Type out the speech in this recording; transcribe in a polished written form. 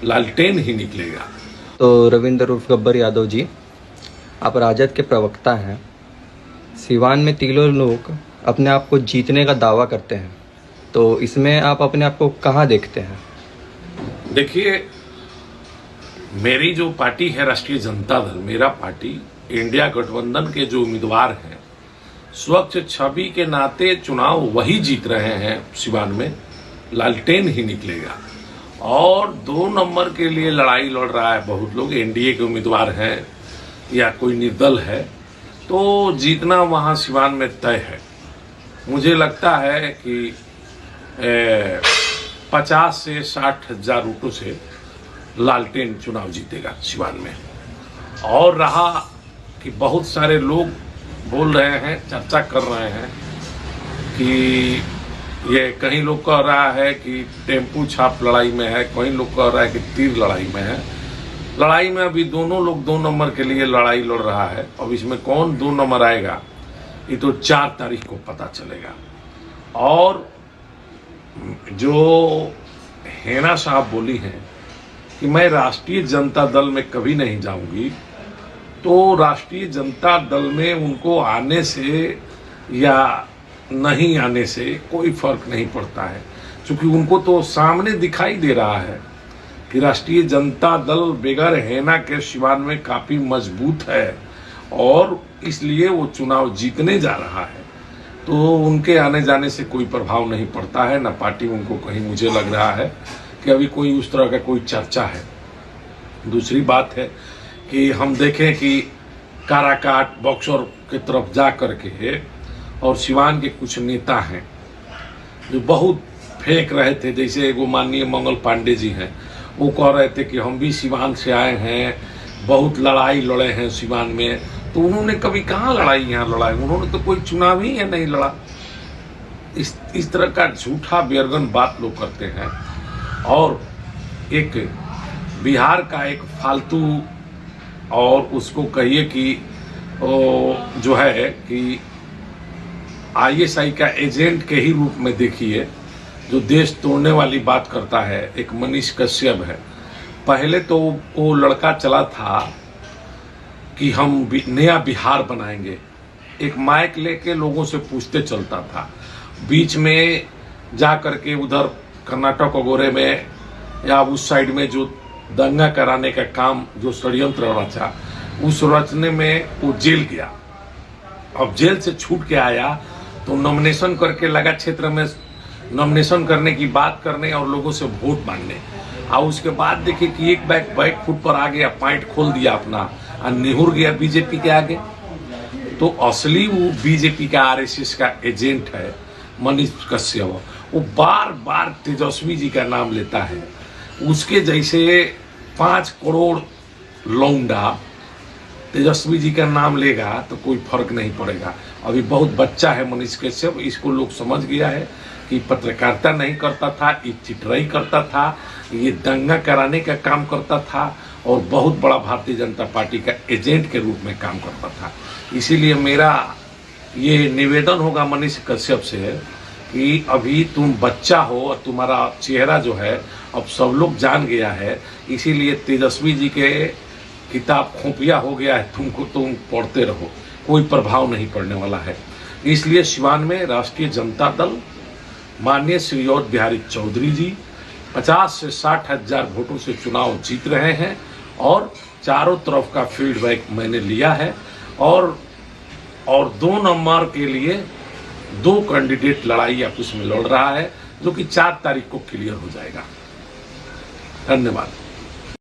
लालटेन ही निकलेगा। तो रविंद्र उर्फ गब्बर यादव जी, आप राजद के प्रवक्ता हैं। सिवान में तीनों लोग अपने आप को जीतने का दावा करते हैं, तो इसमें आप अपने आप को कहाँ देखते हैं? देखिए, मेरी जो पार्टी है राष्ट्रीय जनता दल, मेरा पार्टी इंडिया गठबंधन के जो उम्मीदवार हैं, स्वच्छ छवि के नाते चुनाव वही जीत रहे हैं। सिवान में लालटेन ही निकलेगा और 2 नंबर के लिए लड़ाई लड़ रहा है बहुत लोग, एनडीए के उम्मीदवार हैं या कोई निर्दल है, तो जीतना वहां सिवान में तय है। मुझे लगता है कि 50 से 60 हजार वोटों से लालटेन चुनाव जीतेगा सिवान में। और रहा कि बहुत सारे लोग बोल रहे हैं, चर्चा कर रहे हैं कि ये कहीं लोग कह रहा है कि टेम्पू छाप लड़ाई में है, कहीं लोग कह रहा है कि तीर लड़ाई में है। लड़ाई में अभी दोनों लोग 2 नंबर के लिए लड़ाई लड़ रहा है। अब इसमें कौन 2 नंबर आएगा ये तो 4 तारीख को पता चलेगा। और जो हेना साहब बोली हैं कि मैं राष्ट्रीय जनता दल में कभी नहीं जाऊंगी, तो राष्ट्रीय जनता दल में उनको आने से या नहीं आने से कोई फर्क नहीं पड़ता है, क्योंकि उनको तो सामने दिखाई दे रहा है कि राष्ट्रीय जनता दल बगैर हेना के सिवान में काफी मजबूत है और इसलिए वो चुनाव जीतने जा रहा है। तो उनके आने जाने से कोई प्रभाव नहीं पड़ता है, ना पार्टी उनको कहीं, मुझे लग रहा है कि अभी कोई उस तरह का कोई चर्चा है। दूसरी बात है कि हम देखें कि काराकाट बक्सर की तरफ जा करके और सिवान के कुछ नेता हैं जो बहुत फेंक रहे थे, जैसे एगो माननीय मंगल पांडे जी हैं, वो कह रहे थे कि हम भी सिवान से आए हैं, बहुत लड़ाई लड़े हैं सिवान में। तो उन्होंने कभी कहाँ लड़ाई यहाँ लड़ा है? उन्होंने तो कोई चुनाव ही नहीं लड़ा। इस तरह का झूठा बेरगन बात लोग करते हैं। और एक बिहार का एक फालतू, और उसको कहिए कि जो है कि आईएसआई का एजेंट के ही रूप में देखिए, जो देश तोड़ने वाली बात करता है, एक मनीष कश्यप है। पहले तो वो लड़का चला था कि हम नया बिहार बनाएंगे, एक माइक लेके लोगों से पूछते चलता था। बीच में जा करके उधर कर्नाटक वगैरह में या उस साइड में जो दंगा कराने का काम, जो षड्यंत्र रचा, उस रचने में वो जेल गया। अब जेल से छूट के आया तो नॉमिनेशन करके लगा क्षेत्र में नॉमिनेशन करने की बात करने और लोगों से वोट मांगने। और उसके बाद देखिए कि एक बैक फुट पर आ गया, पॉइंट खोल दिया अपना और निहुर गया बीजेपी के आगे। तो असली वो बीजेपी का आरएसएस का एजेंट है मनीष कश्यप। वो बार बार तेजस्वी जी का नाम लेता है। उसके जैसे 5 करोड़ लौंडा तेजस्वी जी का नाम लेगा तो कोई फर्क नहीं पड़ेगा। अभी बहुत बच्चा है मनीष कश्यप, इसको लोग समझ गया है कि पत्रकारिता नहीं करता था, ये चिटराई करता था, ये दंगा कराने का काम करता था और बहुत बड़ा भारतीय जनता पार्टी का एजेंट के रूप में काम करता था। इसीलिए मेरा ये निवेदन होगा मनीष कश्यप से कि अभी तुम बच्चा हो और तुम्हारा चेहरा जो है अब सब लोग जान गया है, इसीलिए तेजस्वी जी के किताब खोपिया हो गया है, तुमको तुम पढ़ते रहो, कोई प्रभाव नहीं पड़ने वाला है। इसलिए सिवान में राष्ट्रीय जनता दल माननीय श्री अवध बिहारी चौधरी जी 50 से 60 हजार वोटों से चुनाव जीत रहे हैं और चारों तरफ का फीडबैक मैंने लिया है। और 2 नंबर के लिए 2 कैंडिडेट लड़ाई आपस में लड़ रहा है, जो कि 4 तारीख को क्लियर हो जाएगा। धन्यवाद।